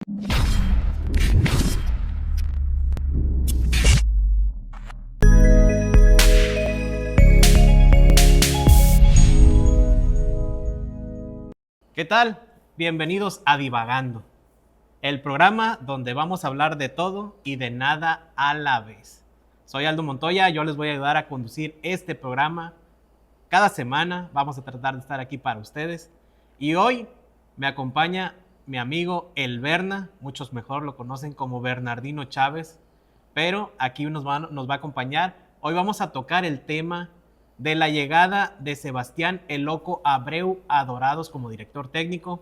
¿Qué tal? Bienvenidos a Divagando, el programa donde vamos a hablar de todo y de nada a la vez. Soy Aldo Montoya, yo les voy a ayudar a conducir este programa. Cada semana vamos a tratar de estar aquí para ustedes. Y hoy me acompaña mi amigo El Berna, muchos mejor lo conocen como Bernardino Chávez, pero aquí nos va a acompañar. Hoy vamos a tocar el tema de la llegada de Sebastián El Loco Abreu a Dorados como director técnico.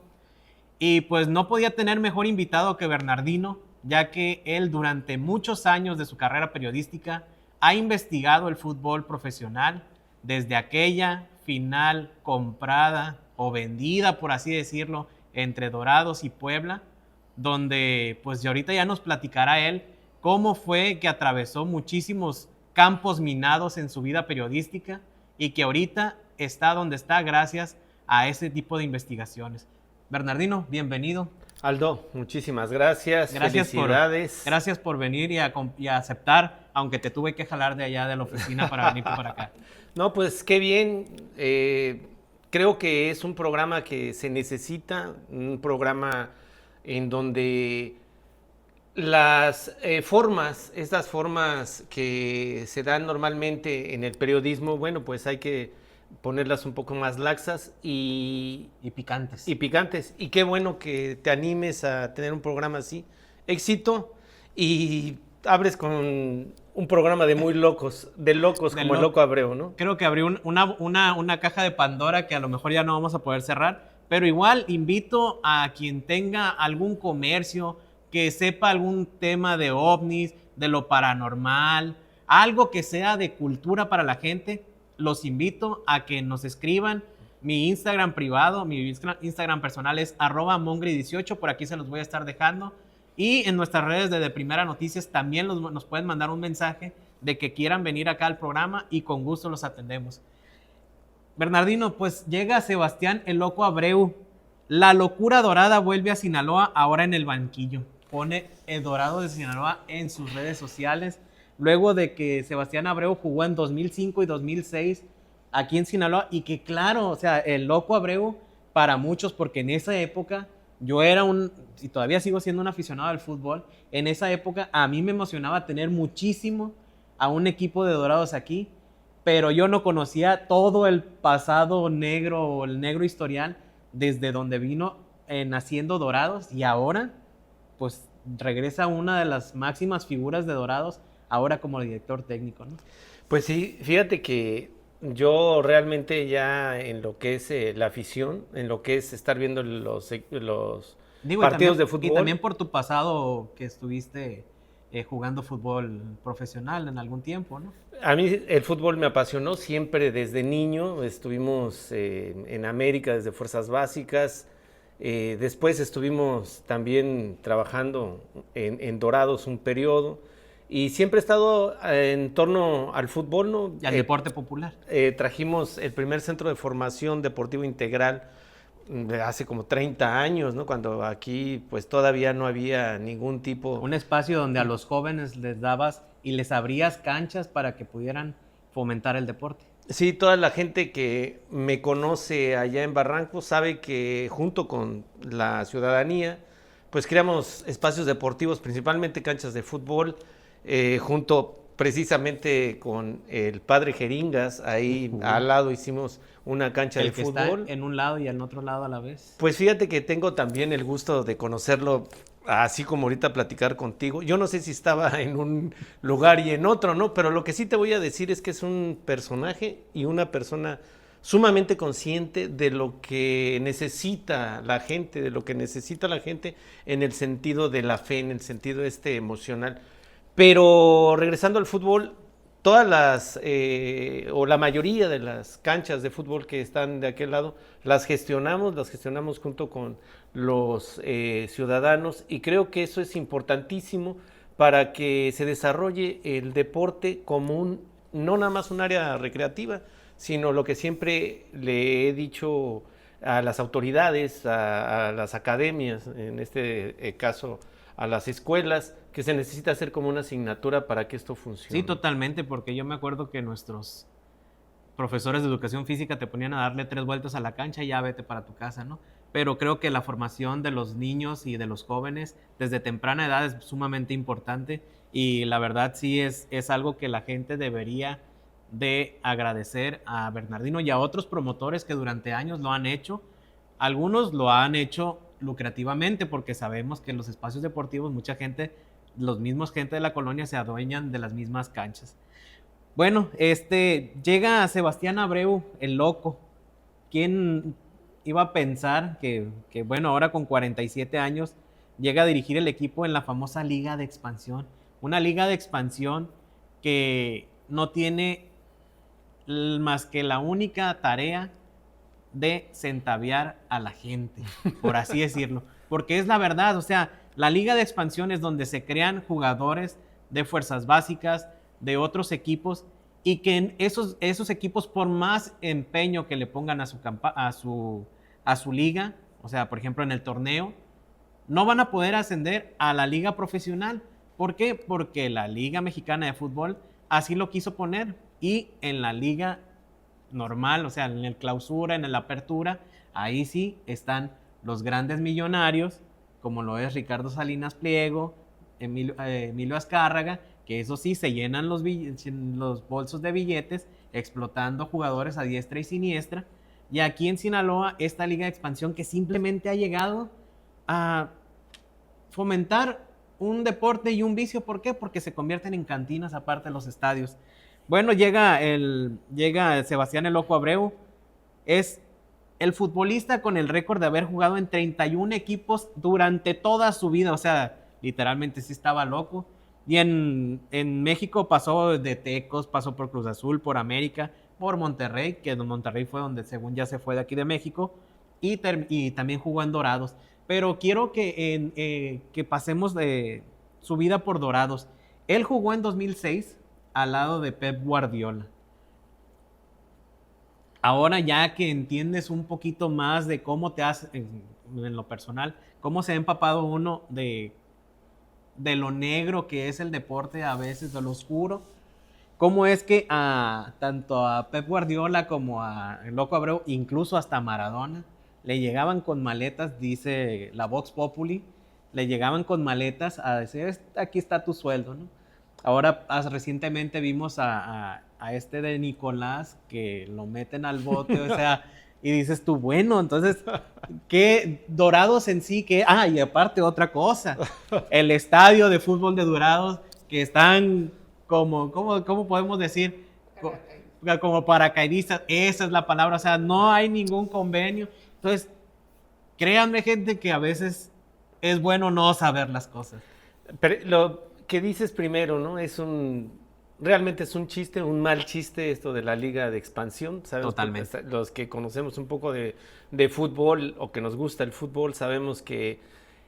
Y pues no podía tener mejor invitado que Bernardino, ya que él durante muchos años de su carrera periodística ha investigado el fútbol profesional desde aquella final comprada o vendida, por así decirlo, entre Dorados y Puebla, donde pues ahorita ya nos platicará él cómo fue que atravesó muchísimos campos minados en su vida periodística y que ahorita está donde está gracias a ese tipo de investigaciones. Bernardino, bienvenido. Aldo, muchísimas gracias. Felicidades. Gracias por venir y a aceptar, aunque te tuve que jalar de allá de la oficina para venir para acá. No, pues qué bien. Creo que es un programa que se necesita, un programa en donde las estas formas que se dan normalmente en el periodismo, bueno, pues hay que ponerlas un poco más laxas y picantes. Y picantes. Y qué bueno que te animes a tener un programa así. Éxito. Y abres con un programa de muy locos, como El Loco Abreu, ¿no? Creo que abrió una caja de Pandora que a lo mejor ya no vamos a poder cerrar, pero igual invito a quien tenga algún comercio, que sepa algún tema de ovnis, de lo paranormal, algo que sea de cultura para la gente. Los invito a que nos escriban. Mi Instagram privado, mi Instagram personal es @mongri18, por aquí se los voy a estar dejando. Y en nuestras redes de Primera Noticias también nos pueden mandar un mensaje de que quieran venir acá al programa y con gusto los atendemos. Bernardino, pues llega Sebastián El Loco Abreu. La locura dorada vuelve a Sinaloa, ahora en el banquillo. Pone el Dorado de Sinaloa en sus redes sociales, luego de que Sebastián Abreu jugó en 2005 y 2006 aquí en Sinaloa, y que claro, o sea, El Loco Abreu para muchos, porque en esa época yo era y todavía sigo siendo un aficionado al fútbol, en esa época a mí me emocionaba tener muchísimo a un equipo de Dorados aquí, pero yo no conocía todo el pasado negro o el negro historial desde donde vino naciendo Dorados, y ahora pues regresa una de las máximas figuras de Dorados, ahora como director técnico, ¿no? Pues sí, fíjate que yo realmente ya en lo que es la afición, en lo que es estar viendo los partidos de fútbol. Y también por tu pasado que estuviste jugando fútbol profesional en algún tiempo, ¿no? A mí el fútbol me apasionó siempre desde niño. Estuvimos en América desde Fuerzas Básicas. Después estuvimos también trabajando en Dorados un periodo. Y siempre he estado en torno al fútbol, ¿no? Y al deporte popular. Trajimos el primer centro de formación deportivo integral hace como 30 años, ¿no? Cuando aquí pues todavía no había ningún tipo... Un espacio donde a los jóvenes les dabas y les abrías canchas para que pudieran fomentar el deporte. Sí, toda la gente que me conoce allá en Barranco sabe que junto con la ciudadanía pues creamos espacios deportivos, principalmente canchas de fútbol, junto precisamente con el padre Jeringas, ahí al lado hicimos una cancha de fútbol. El que está en un lado y en otro lado a la vez. Pues fíjate que tengo también el gusto de conocerlo, así como ahorita platicar contigo. Yo no sé si estaba en un lugar y en otro, ¿no? Pero lo que sí te voy a decir es que es un personaje y una persona sumamente consciente de lo que necesita la gente, en el sentido de la fe, en el sentido emocional. Pero regresando al fútbol, todas o la mayoría de las canchas de fútbol que están de aquel lado, las gestionamos junto con los ciudadanos, y creo que eso es importantísimo para que se desarrolle el deporte como no nada más un área recreativa, sino lo que siempre le he dicho a las autoridades, a las academias, en este caso a las escuelas, que se necesita hacer como una asignatura para que esto funcione. Sí, totalmente, porque yo me acuerdo que nuestros profesores de educación física te ponían a darle 3 vueltas a la cancha y ya vete para tu casa, ¿no? Pero creo que la formación de los niños y de los jóvenes desde temprana edad es sumamente importante y la verdad sí es algo que la gente debería de agradecer a Bernardino y a otros promotores que durante años lo han hecho. Algunos lo han hecho lucrativamente porque sabemos que en los espacios deportivos mucha gente, los mismos gente de la colonia se adueñan de las mismas canchas. Bueno, llega Sebastián Abreu, el loco. ¿Quién iba a pensar que, bueno, ahora con 47 años llega a dirigir el equipo en la famosa Liga de Expansión? Una liga de expansión que no tiene más que la única tarea de centavear a la gente, por así decirlo. Porque es la verdad, o sea, la liga de expansión es donde se crean jugadores de fuerzas básicas, de otros equipos, y que en esos equipos, por más empeño que le pongan a su liga, o sea, por ejemplo, en el torneo, no van a poder ascender a la liga profesional. ¿Por qué? Porque la Liga Mexicana de Fútbol así lo quiso poner, y en la liga normal, o sea, en el clausura, en la apertura, ahí sí están los grandes millonarios, como lo es Ricardo Salinas Pliego, Emilio Azcárraga, que eso sí, se llenan los bolsos de billetes explotando jugadores a diestra y siniestra. Y aquí en Sinaloa, esta liga de expansión que simplemente ha llegado a fomentar un deporte y un vicio. ¿Por qué? Porque se convierten en cantinas aparte de los estadios. Bueno, llega Sebastián El Loco Abreu, es el futbolista con el récord de haber jugado en 31 equipos durante toda su vida, o sea, literalmente sí estaba loco. Y en México pasó de Tecos, pasó por Cruz Azul, por América, por Monterrey, que en Monterrey fue donde según ya se fue de aquí de México, y también jugó en Dorados. Pero quiero que pasemos de su vida por Dorados. Él jugó en 2006 al lado de Pep Guardiola. Ahora ya que entiendes un poquito más de cómo te hace, en lo personal, cómo se ha empapado uno de lo negro que es el deporte a veces, de lo oscuro, cómo es que tanto a Pep Guardiola como a El Loco Abreu, incluso hasta Maradona, le llegaban con maletas, dice la Vox Populi, le llegaban con maletas a decir, aquí está tu sueldo, ¿no? Ahora, recientemente vimos a de Nicolás, que lo meten al bote, o sea, y dices tú, bueno, entonces, ¿qué Dorados en sí? Y aparte otra cosa, el estadio de fútbol de Dorados, que están ¿cómo podemos decir? Como paracaidistas, esa es la palabra, o sea, no hay ningún convenio. Entonces, créanme, gente, que a veces es bueno no saber las cosas. Pero lo que dices primero, ¿no? Realmente es un chiste, un mal chiste esto de la liga de expansión. ¿Sabes? Totalmente. Los que conocemos un poco de fútbol o que nos gusta el fútbol sabemos que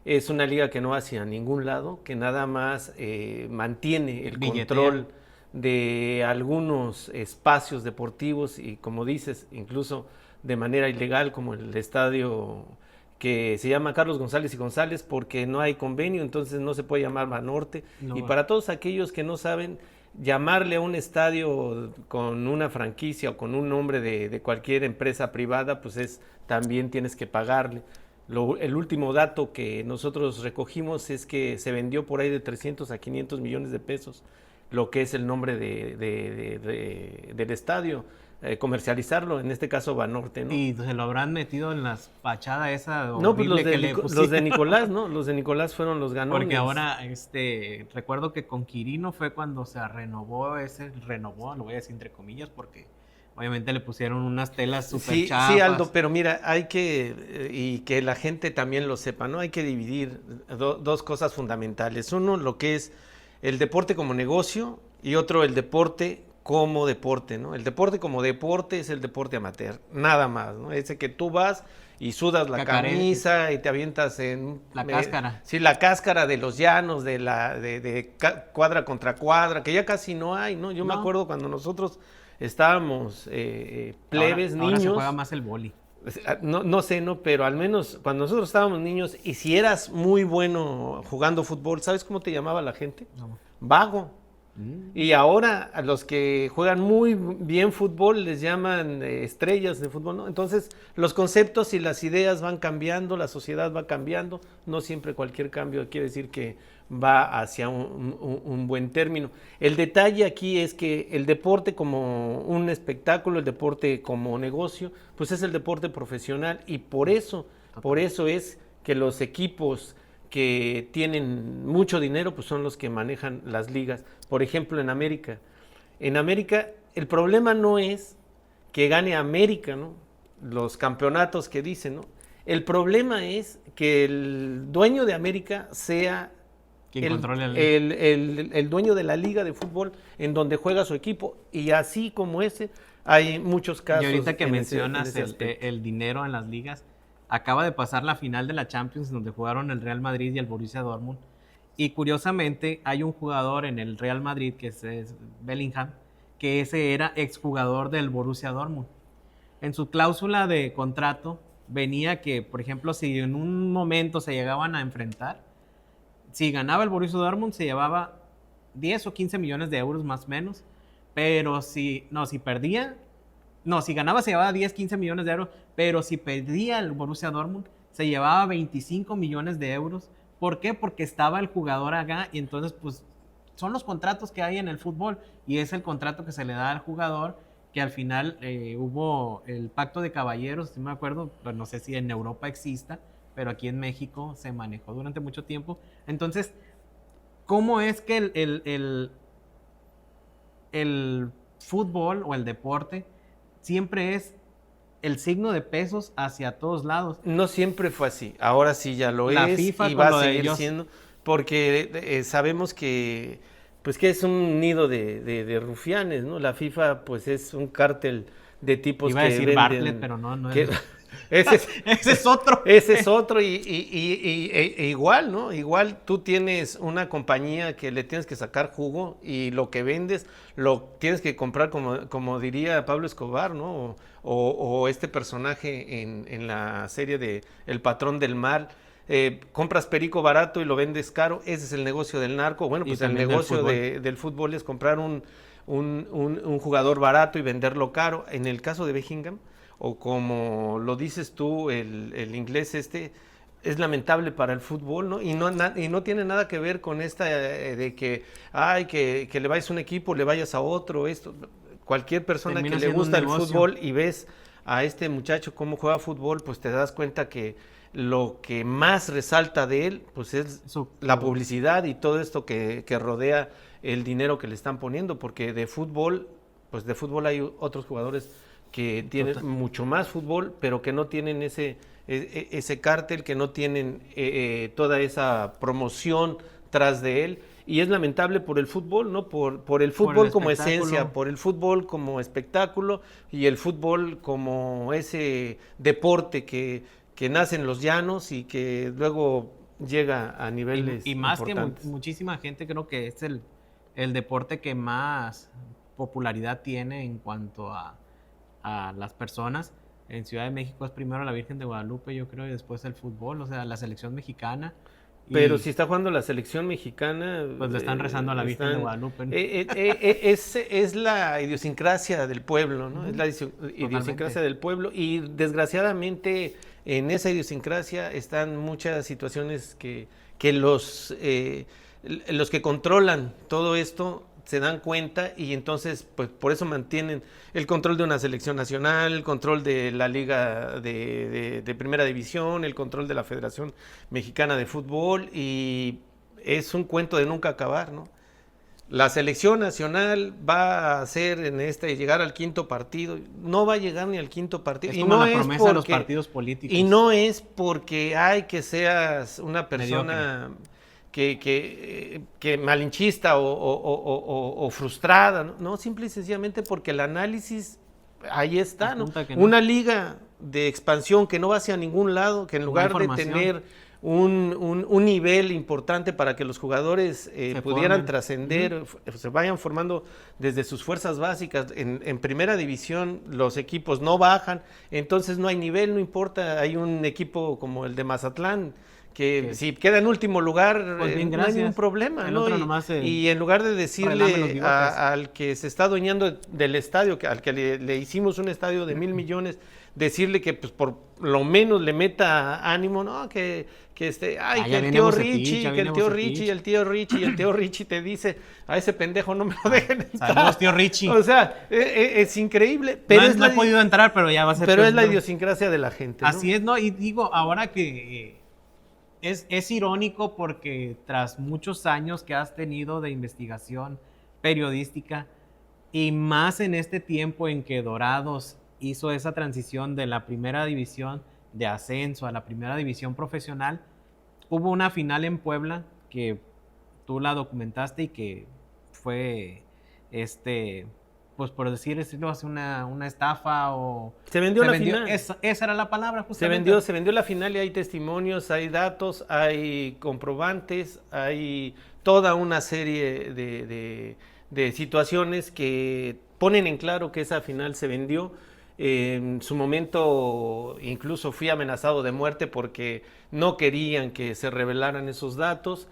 es una liga que no va hacia ningún lado, que nada más mantiene el control de algunos espacios deportivos y, como dices, incluso de manera ilegal, como el estadio que se llama Carlos González y González, porque no hay convenio, entonces no se puede llamar Banorte. No. Y para todos aquellos que no saben, llamarle a un estadio con una franquicia o con un nombre de cualquier empresa privada, pues también tienes que pagarle. El último dato que nosotros recogimos es que se vendió por ahí de 300 a 500 millones de pesos, lo que es el nombre del estadio. Comercializarlo, en este caso Banorte, ¿no? Y se lo habrán metido en la fachada esa. No, pues los de Nicolás, ¿no? Los de Nicolás fueron los ganones. Porque ahora, recuerdo que con Quirino fue cuando se renovó, lo voy a decir entre comillas, porque obviamente le pusieron unas telas súper chafas. Sí, Aldo, pero mira, y que la gente también lo sepa, ¿no? Hay que dividir dos cosas fundamentales. Uno, lo que es el deporte como negocio, y otro, el deporte como deporte, ¿no? El deporte como deporte es el deporte amateur, nada más, ¿no? Ese que tú vas y sudas la camisa y te avientas en la cáscara. Sí, la cáscara de los llanos, de cuadra contra cuadra, que ya casi no hay, ¿no? Yo me acuerdo cuando nosotros estábamos plebes, niños. Ahora se juega más el boli. No sé, ¿no? Pero al menos cuando nosotros estábamos niños, y si eras muy bueno jugando fútbol, ¿sabes cómo te llamaba la gente? No. Vago. Y ahora a los que juegan muy bien fútbol les llaman estrellas de fútbol, ¿no? Entonces los conceptos y las ideas van cambiando, la sociedad va cambiando, no siempre cualquier cambio quiere decir que va hacia un buen término. El detalle aquí es que el deporte como un espectáculo, el deporte como negocio, pues es el deporte profesional y por eso es que los equipos que tienen mucho dinero, pues son los que manejan las ligas. Por ejemplo, en América. En América, el problema no es que gane América, ¿no? Los campeonatos que dicen, ¿no? El problema es que el dueño de América sea el dueño de la liga de fútbol en donde juega su equipo. Y así como ese, hay muchos casos. Y ahorita que mencionas ese el dinero en las ligas, acaba de pasar la final de la Champions donde jugaron el Real Madrid y el Borussia Dortmund. Y curiosamente hay un jugador en el Real Madrid que es Bellingham, que ese era exjugador del Borussia Dortmund. En su cláusula de contrato venía que, por ejemplo, si en un momento se llegaban a enfrentar, si ganaba el Borussia Dortmund se llevaba 10 o 15 millones de euros más o menos, pero si ganaba se llevaba 10, 15 millones de euros, pero si perdía el Borussia Dortmund se llevaba 25 millones de euros. ¿Por qué? Porque estaba el jugador acá y entonces pues son los contratos que hay en el fútbol y es el contrato que se le da al jugador, que al final hubo el pacto de caballeros, si me acuerdo, pues no sé si en Europa exista, pero aquí en México se manejó durante mucho tiempo. Entonces, ¿cómo es que el fútbol o el deporte siempre es el signo de pesos hacia todos lados? No siempre fue así, ahora sí ya lo La es FIFA y va con a lo de seguir ellos. siendo, porque sabemos que pues que es un nido de rufianes, ¿no? La FIFA pues es un cártel de tipos Iba a que decir venden... Bartlett, pero no que- es. ese es, Ese es otro. ese es otro e igual, ¿no? Igual tú tienes una compañía que le tienes que sacar jugo y lo que vendes lo tienes que comprar como diría Pablo Escobar, ¿no? O este personaje en la serie de El Patrón del Mal. Compras perico barato y lo vendes caro, ese es el negocio del narco. Bueno, pues el negocio del fútbol es comprar un jugador barato y venderlo caro. En el caso de Bellingham, o como lo dices tú, el inglés es lamentable para el fútbol, ¿no? Y no tiene nada que ver con esta de que le vayas a un equipo, le vayas a otro, esto. Cualquier persona Termina que le siendo un gusta el negocio. fútbol y ves a este muchacho cómo juega fútbol, pues te das cuenta que lo que más resalta de él, pues es la publicidad y todo esto que rodea el dinero que le están poniendo, porque de fútbol hay otros jugadores que tienen mucho más fútbol, pero que no tienen ese cártel, que no tienen toda esa promoción tras de él. Y es lamentable por el fútbol, ¿no? Por el fútbol como esencia, por el fútbol como espectáculo y el fútbol como ese deporte que nace en los llanos y que luego llega a niveles y más importantes. que muchísima gente, creo que es el deporte que más popularidad tiene en cuanto a las personas. En Ciudad de México es primero la Virgen de Guadalupe, yo creo, y después el fútbol, o sea, la selección mexicana. Pero si está jugando la selección mexicana... Pues le están rezando a la Virgen de Guadalupe, ¿no? Es la idiosincrasia del pueblo, ¿no? Es la idiosincrasia del pueblo y desgraciadamente en esa idiosincrasia están muchas situaciones que los que controlan todo esto se dan cuenta y entonces pues por eso mantienen el control de una selección nacional, el control de la liga de primera división, el control de la Federación Mexicana de Fútbol y es un cuento de nunca acabar, ¿no? La selección nacional va a hacer llegar al quinto partido, no va a llegar ni al quinto partido. Es como la promesa de los partidos políticos. Y no es porque que seas una persona que malinchista o frustrada, no, simple y sencillamente porque el análisis ahí está, ¿no? Una liga de expansión que no va hacia ningún lado, que en lugar de tener un nivel importante para que los jugadores pudieran formen. trascender, se vayan formando desde sus fuerzas básicas. En primera división los equipos no bajan, entonces no hay nivel, no importa, hay un equipo como el de Mazatlán, que si queda en último lugar, Pues bien, no hay ningún gracias. problema, El ¿no? otro Y, nomás se y en lugar de relame los decirle bigotes. al que se está adueñando del estadio, al que le hicimos un estadio de 1,000 millones, decirle que pues por lo menos le meta ánimo, ¿no? Ah, Que ya el viene tío Bucetich, Richie, ya que viene el tío Bucetich. Richie, el tío Richie, y el tío Richie te dice, a ese pendejo no me lo dejen entrar. Saludos, tío Richie. O sea, es increíble, pero No he podido entrar, pero ya va a ser. pero es la idiosincrasia de la gente, ¿no? Así es, ¿no? Y digo, ahora que es irónico porque tras muchos años que has tenido de investigación periodística y más en este tiempo en que Dorados hizo esa transición de la primera división de ascenso a la primera división profesional, hubo una final en Puebla que tú la documentaste y que fue, pues por decirlo así, una estafa o... Se vendió la final. Esa era la palabra, Se justamente. vendió la final y hay testimonios, hay datos, hay comprobantes, hay toda una serie de situaciones que ponen en claro que esa final se vendió. En su momento incluso fui amenazado de muerte porque no querían que se revelaran esos datos.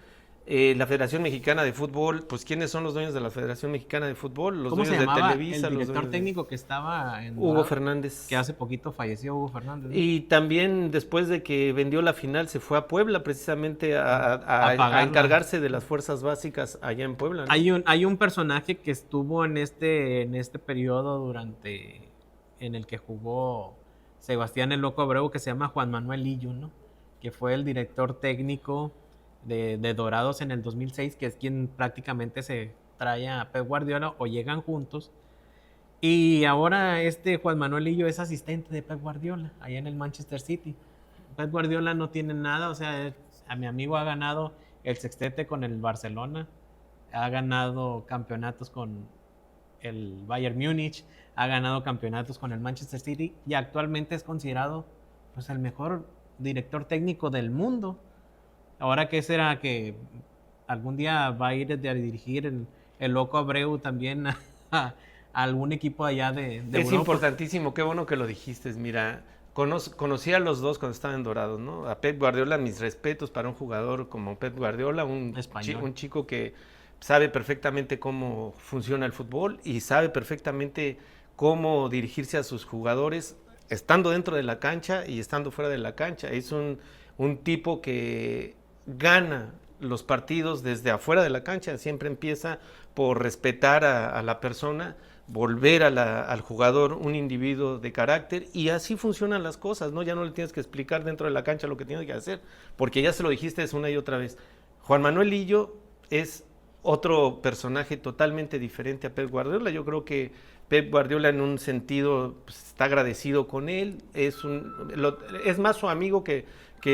La Federación Mexicana de Fútbol, pues ¿quiénes son los dueños de la Federación Mexicana de Fútbol? Los ¿Cómo se dueños de llamaba Televisa, el los director dueños de... técnico que estaba en Hugo Dorados? Fernández. Que hace poquito falleció Hugo Fernández, ¿no? Y también después de que vendió la final se fue a Puebla precisamente a pagarla. encargarse de las fuerzas básicas allá en Puebla, ¿no? Hay un personaje que estuvo en este periodo en el que jugó Sebastián el Loco Abreu, que se llama Juan Manuel Lillo, ¿no? Que fue el director técnico de Dorados en el 2006, que es quien prácticamente se trae a Pep Guardiola o llegan juntos. Y ahora Juan Manuel Lillo es asistente de Pep Guardiola, allá en el Manchester City. Pep Guardiola no tiene nada, o sea, a mi amigo ha ganado el sextete con el Barcelona, ha ganado campeonatos con el Bayern Múnich, ha ganado campeonatos con el Manchester City y actualmente es considerado pues el mejor director técnico del mundo. Ahora, ¿qué será? Que algún día va a ir a dirigir el Loco Abreu también a algún equipo allá de Es Europa. importantísimo, qué bueno que lo dijiste. Mira, conocí a los dos cuando estaban en Dorados, ¿no? A Pep Guardiola, mis respetos para un jugador como Pep Guardiola, un chico que sabe perfectamente cómo funciona el fútbol y sabe perfectamente cómo dirigirse a sus jugadores estando dentro de la cancha y estando fuera de la cancha. Es un tipo que gana los partidos desde afuera de la cancha, siempre empieza por respetar a la persona, volver al jugador un individuo de carácter y así funcionan las cosas, ¿no? Ya no le tienes que explicar dentro de la cancha lo que tiene que hacer, porque ya se lo dijiste una y otra vez. Juan Manuel Lillo es otro personaje totalmente diferente a Pep Guardiola. Yo creo que Pep Guardiola en un sentido pues, está agradecido con él, es más su amigo que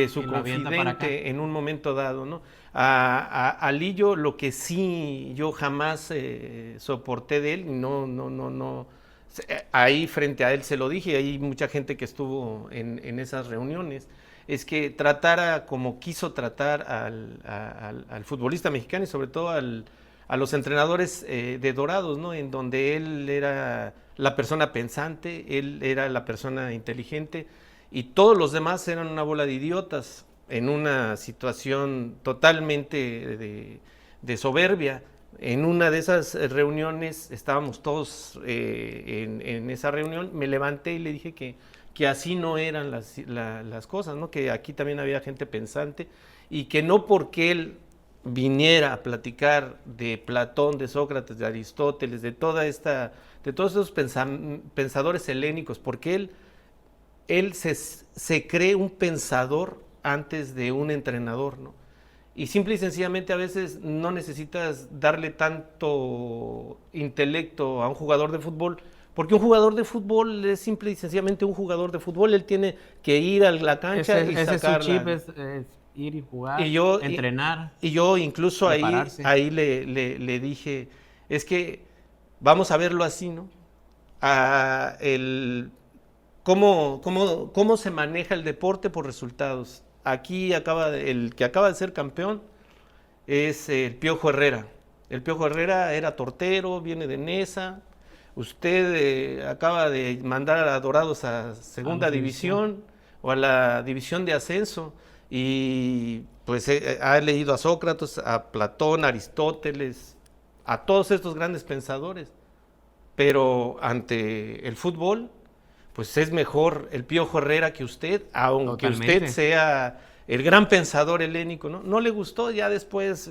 su confidente en un momento dado, ¿no? A Lillo lo que sí yo jamás soporté de él, no, ahí frente a él se lo dije, hay mucha gente que estuvo en esas reuniones, es que tratara como quiso tratar al futbolista mexicano y sobre todo a los entrenadores de Dorados, ¿no? En donde él era la persona pensante, él era la persona inteligente y todos los demás eran una bola de idiotas en una situación totalmente de soberbia. En una de esas reuniones, estábamos todos en esa reunión, me levanté y le dije que así no eran las cosas, ¿no? Que aquí también había gente pensante y que no porque él viniera a platicar de Platón, de Sócrates, de Aristóteles, de todos esos pensadores helénicos, porque él se cree un pensador antes de un entrenador, ¿no? Y simple y sencillamente a veces no necesitas darle tanto intelecto a un jugador de fútbol, porque un jugador de fútbol es simple y sencillamente un jugador de fútbol, él tiene que ir a la cancha y sacarla. Su chip es ir y jugar, entrenar. Y yo incluso ahí le dije, es que vamos a verlo así, ¿no? ¿Cómo se maneja el deporte por resultados? aquí el que acaba de ser campeón es el Piojo Herrera. El Piojo Herrera era tortero, viene de Nesa. Usted acaba de mandar a Dorados a segunda división o a la división de ascenso y pues ha leído a Sócrates, a Platón, a Aristóteles, a todos estos grandes pensadores. Pero ante el fútbol, pues es mejor el Piojo Herrera que usted, aunque Totalmente. usted sea el gran pensador helénico, ¿no? No le gustó, ya después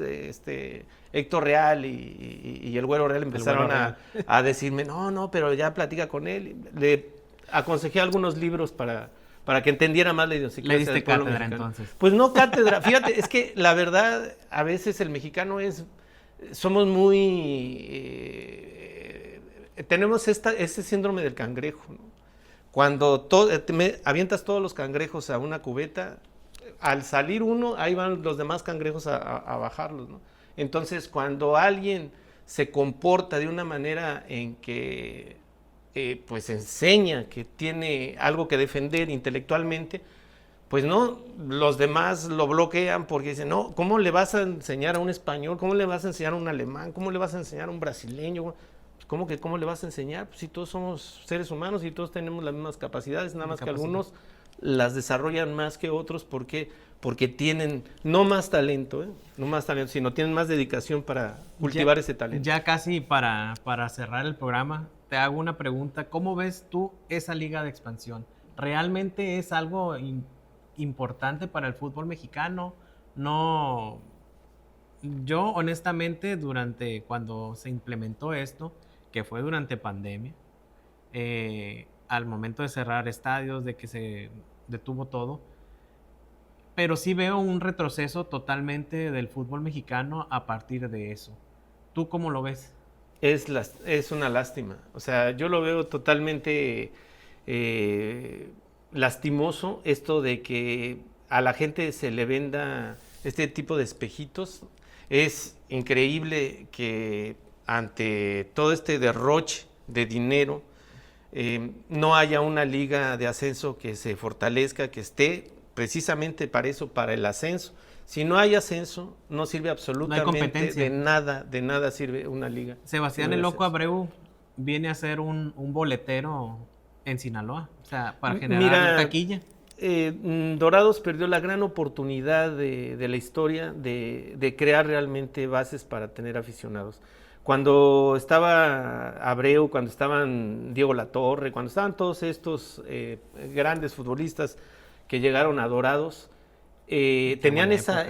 Héctor Real y el Güero Real empezaron a decirme, no, pero ya platica con él. Le aconsejé algunos libros para que entendiera más la idiosincrasia. Le diste del pueblo cátedra mexicano. entonces. Pues no cátedra, fíjate, es que la verdad, a veces el mexicano somos muy, tenemos ese síndrome del cangrejo, ¿no? Cuando avientas todos los cangrejos a una cubeta, al salir uno, ahí van los demás cangrejos a bajarlos, ¿no? Entonces, cuando alguien se comporta de una manera en que pues enseña que tiene algo que defender intelectualmente, pues no, los demás lo bloquean porque dicen, no, ¿cómo le vas a enseñar a un español? ¿Cómo le vas a enseñar a un alemán? ¿Cómo le vas a enseñar a un brasileño? ¿Cómo le vas a enseñar? Pues si todos somos seres humanos y todos tenemos las mismas capacidades, nada más que algunos las desarrollan más que otros. ¿Por qué? Porque tienen no más talento, sino tienen más dedicación para cultivar ese talento. Ya casi para cerrar el programa, te hago una pregunta. ¿Cómo ves tú esa liga de expansión? ¿Realmente es algo importante para el fútbol mexicano? No. Yo honestamente cuando se implementó esto, que fue durante pandemia, al momento de cerrar estadios, de que se detuvo todo, pero sí veo un retroceso totalmente del fútbol mexicano a partir de eso. ¿Tú cómo lo ves? Es una lástima. O sea, yo lo veo totalmente lastimoso esto de que a la gente se le venda este tipo de espejitos. Es increíble que ante todo este derroche de dinero no haya una liga de ascenso que se fortalezca, que esté precisamente para eso, para el ascenso. Si no hay ascenso, no sirve absolutamente de nada sirve una liga. Sebastián el Loco Abreu viene a ser un boletero en Sinaloa, o sea, para generar taquilla. Dorados perdió la gran oportunidad de la historia de crear realmente bases para tener aficionados. Cuando estaba Abreu, cuando estaban Diego Latorre, cuando estaban todos estos grandes futbolistas que llegaron a Dorados, tenían esa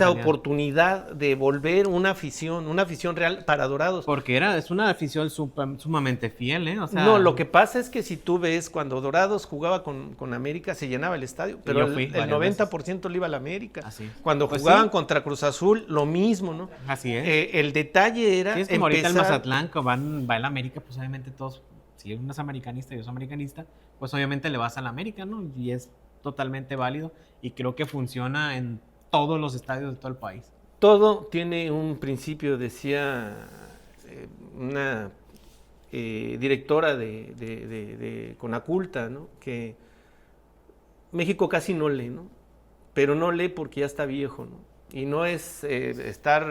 oportunidad de volver una afición real para Dorados. Porque es una afición sumamente fiel, ¿eh? O sea, no, lo que pasa es que si tú ves, cuando Dorados jugaba con América, se llenaba el estadio, pero el 90% le iba a la América. Así. Cuando jugaban contra Cruz Azul, lo mismo, ¿no? Así es. El detalle era es como ahorita el Mazatlán, que va a la América, pues obviamente todos, si uno es americanista y yo soy americanista, pues obviamente le vas a la América, ¿no? Y es totalmente válido y creo que funciona en todos los estadios de todo el país. Todo tiene un principio, decía una directora de Conaculta, ¿no? Que México casi no lee, ¿no? Pero no lee porque ya está viejo, ¿no? Y no es estar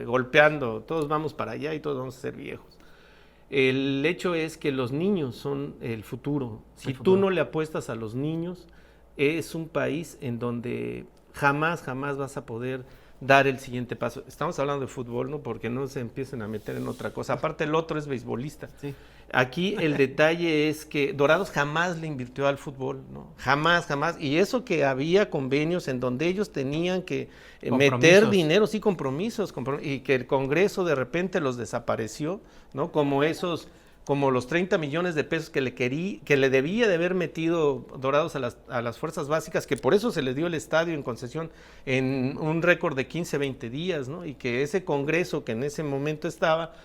golpeando, todos vamos para allá y todos vamos a ser viejos. El hecho es que los niños son el futuro. Si tú no le apuestas a los niños, es un país en donde jamás vas a poder dar el siguiente paso. Estamos hablando de fútbol, ¿no? Porque no se empiecen a meter en otra cosa. Aparte, el otro es beisbolista. Sí. Aquí el detalle es que Dorados jamás le invirtió al fútbol, ¿no? Jamás. Y eso que había convenios en donde ellos tenían que meter dinero, sí, compromisos, y que el Congreso de repente los desapareció, ¿no? Como los 30 millones de pesos que le debía de haber metido Dorados a las fuerzas básicas, que por eso se le dio el estadio en concesión en un récord de 15, 20 días, ¿no? Y que ese Congreso que en ese momento estaba,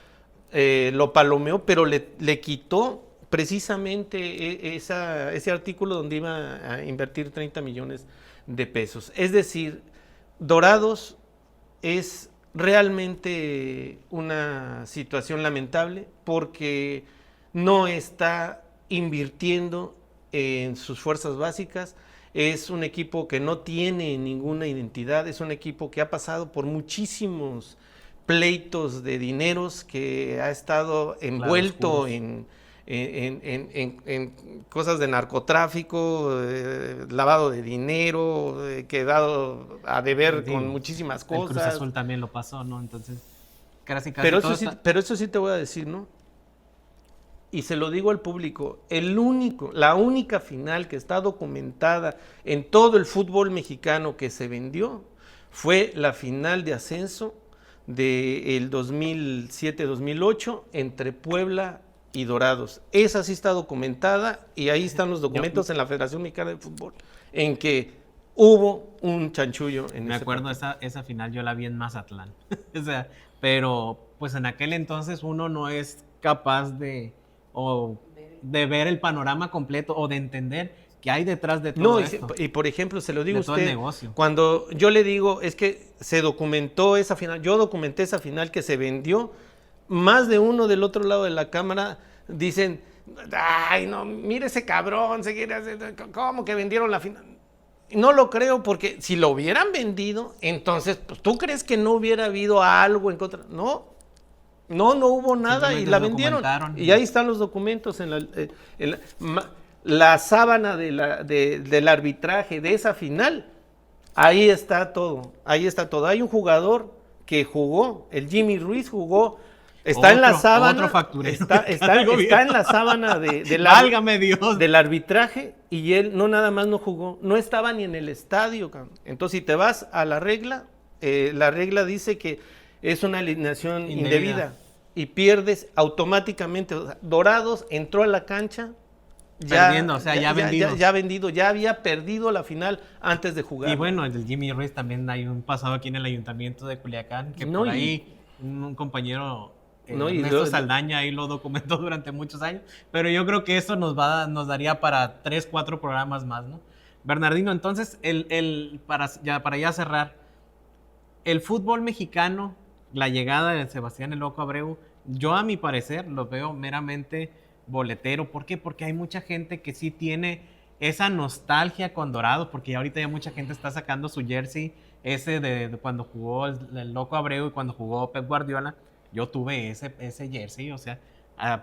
lo palomeó, pero le quitó precisamente ese artículo donde iba a invertir 30 millones de pesos. Es decir, Dorados es realmente una situación lamentable porque no está invirtiendo en sus fuerzas básicas, es un equipo que no tiene ninguna identidad, es un equipo que ha pasado por muchísimos pleitos de dineros, que ha estado envuelto en cosas de narcotráfico, lavado de dinero, quedado a deber con muchísimas cosas. El Cruz Azul también lo pasó, ¿no? Entonces, casi pero eso sí te voy a decir, ¿no? Y se lo digo al público, la única final que está documentada en todo el fútbol mexicano que se vendió fue la final de ascenso del 2007-2008 entre Puebla y Dorados. Esa sí está documentada y ahí están los documentos en la Federación Mexicana de Fútbol en que hubo un chanchullo en Me acuerdo esa final, yo la vi en Mazatlán. O sea, pero pues en aquel entonces uno no es capaz de ver el panorama completo o de entender qué hay detrás de todo esto. Y por ejemplo, se lo digo a usted, negocio. Cuando yo le digo, es que se documentó esa final, yo documenté esa final que se vendió, más de uno del otro lado de la cámara dicen, ay, no, mire ese cabrón, ¿cómo que vendieron la final? No lo creo, porque si lo hubieran vendido, entonces, pues, ¿tú crees que no hubiera habido algo en contra? No hubo nada y la vendieron. Y ahí están los documentos en la sábana del arbitraje de esa final. Ahí está todo. Hay un jugador que jugó, el Jimmy Ruiz jugó. Está en la sábana. Está en la sábana Válgame Dios. Del arbitraje, y él nada más no jugó, no estaba ni en el estadio. Entonces, si te vas a la regla dice que es una alineación indebida y pierdes automáticamente. O sea, Dorados entró a la cancha perdiendo, o sea, ya vendido, ya había perdido la final antes de jugar. Y bueno, el Jimmy Ruiz también hay un pasado aquí en el ayuntamiento de Culiacán, que por ahí un compañero, Ernesto Saldaña, ahí lo documentó durante muchos años, pero yo creo que eso nos daría para 3, 4 programas más, ¿no? Bernardino, entonces, para ya cerrar, el fútbol mexicano, la llegada de Sebastián El Loco Abreu, yo a mi parecer lo veo meramente boletero. ¿Por qué? Porque hay mucha gente que sí tiene esa nostalgia con Dorados, porque ahorita ya mucha gente está sacando su jersey ese de cuando jugó el Loco Abreu y cuando jugó Pep Guardiola. Yo tuve ese jersey, o sea,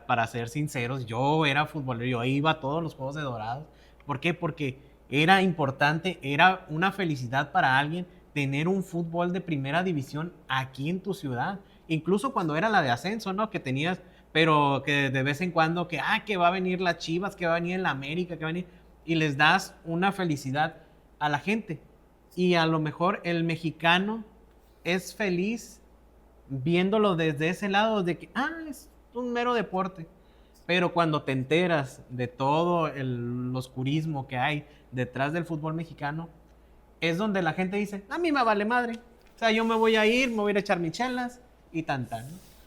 para ser sinceros, yo era futbolero, yo iba a todos los juegos de Dorados. ¿Por qué? Porque era importante, era una felicidad para alguien tener un fútbol de primera división aquí en tu ciudad. Incluso cuando era la de ascenso, ¿no? Que tenías, pero que de vez en cuando, que va a venir las Chivas, que va a venir la América, que va a venir, y les das una felicidad a la gente. Y a lo mejor el mexicano es feliz viéndolo desde ese lado de que, es un mero deporte. Pero cuando te enteras de todo el oscurismo que hay detrás del fútbol mexicano, es donde la gente dice, a mí me vale madre. O sea, yo me voy a ir a echar mis chelas y ¿no?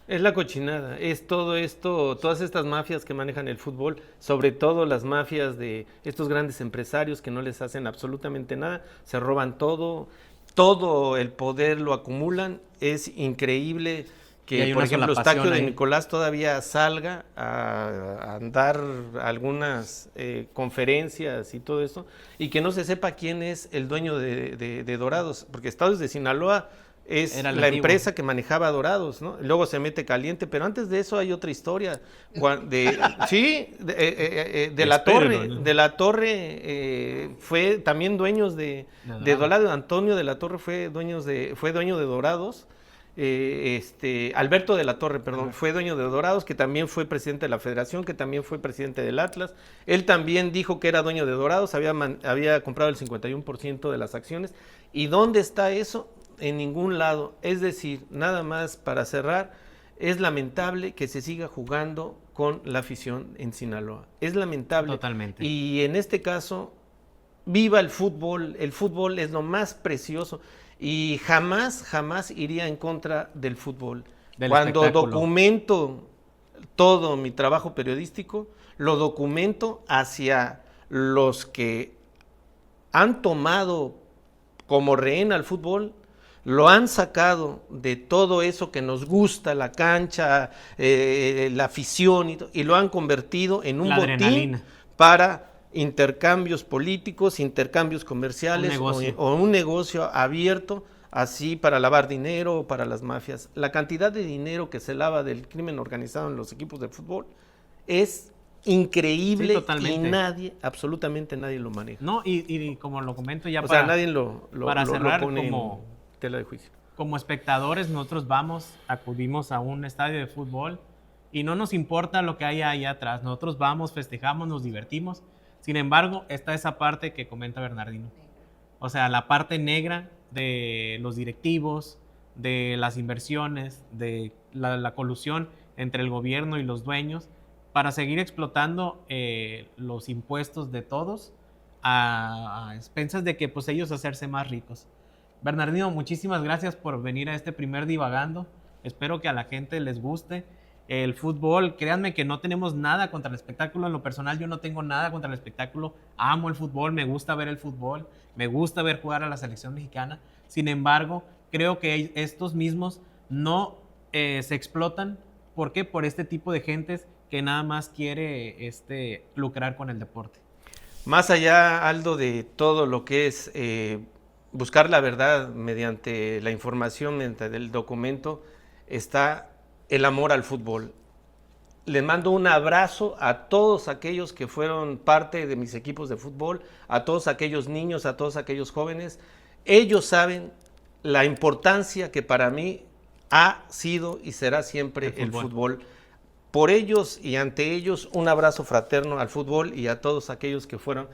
Es la cochinada, es todo esto, todas estas mafias que manejan el fútbol, sobre todo las mafias de estos grandes empresarios que no les hacen absolutamente nada, se roban todo el poder lo acumulan. Es increíble que, por ejemplo, Eustaquio de Nicolás todavía salga a dar algunas conferencias y todo eso, y que no se sepa quién es el dueño de Dorados, porque Estados de Sinaloa es la empresa que manejaba Dorados, ¿no? Luego se mete Caliente, pero antes de eso hay otra historia. De la Torre fue también dueños de Dorados. Antonio de la Torre fue dueño de Dorados. Alberto de la Torre, perdón, fue dueño de Dorados, que también fue presidente de la Federación, que también fue presidente del Atlas. Él también dijo que era dueño de Dorados, había comprado el 51% de las acciones. ¿Y dónde está eso? En ningún lado. Es decir, nada más para cerrar, es lamentable que se siga jugando con la afición en Sinaloa. Es lamentable. Totalmente. Y en este caso, viva el fútbol es lo más precioso. Y jamás iría en contra del fútbol. Cuando documento todo mi trabajo periodístico, lo documento hacia los que han tomado como rehén al fútbol, lo han sacado de todo eso que nos gusta, la cancha, la afición, y lo han convertido en un botín para intercambios políticos, intercambios comerciales o un negocio abierto así para lavar dinero o para las mafias. La cantidad de dinero que se lava del crimen organizado en los equipos de fútbol es increíble, sí, y nadie, absolutamente nadie lo maneja. No, y como lo comento ya, o sea, nadie lo pone como en tela de juicio. Como espectadores, nosotros acudimos a un estadio de fútbol y no nos importa lo que haya ahí atrás. Nosotros vamos, festejamos, nos divertimos. Sin embargo, está esa parte que comenta Bernardino. O sea, la parte negra de los directivos, de las inversiones, de la colusión entre el gobierno y los dueños para seguir explotando los impuestos de todos a expensas de que pues, ellos hacerse más ricos. Bernardino, muchísimas gracias por venir a este primer Divagando. Espero que a la gente les guste. El fútbol, créanme que no tenemos nada contra el espectáculo. En lo personal, yo no tengo nada contra el espectáculo. Amo el fútbol, me gusta ver el fútbol, me gusta ver jugar a la selección mexicana. Sin embargo, creo que estos mismos no se explotan. ¿Por qué? Por este tipo de gentes que nada más quiere lucrar con el deporte. Más allá, Aldo, de todo lo que es buscar la verdad mediante la información, mediante el documento, está el amor al fútbol. Les mando un abrazo a todos aquellos que fueron parte de mis equipos de fútbol, a todos aquellos niños, a todos aquellos jóvenes. Ellos saben la importancia que para mí ha sido y será siempre el fútbol. Por ellos y ante ellos, un abrazo fraterno al fútbol y a todos aquellos que fueron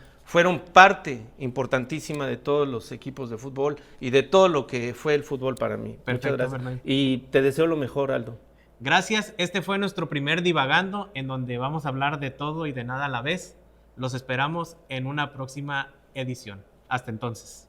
parte importantísima de todos los equipos de fútbol y de todo lo que fue el fútbol para mí. Perfecto, muchas gracias. Bernardo. Y te deseo lo mejor, Aldo. Gracias. Este fue nuestro primer Divagando, en donde vamos a hablar de todo y de nada a la vez. Los esperamos en una próxima edición. Hasta entonces.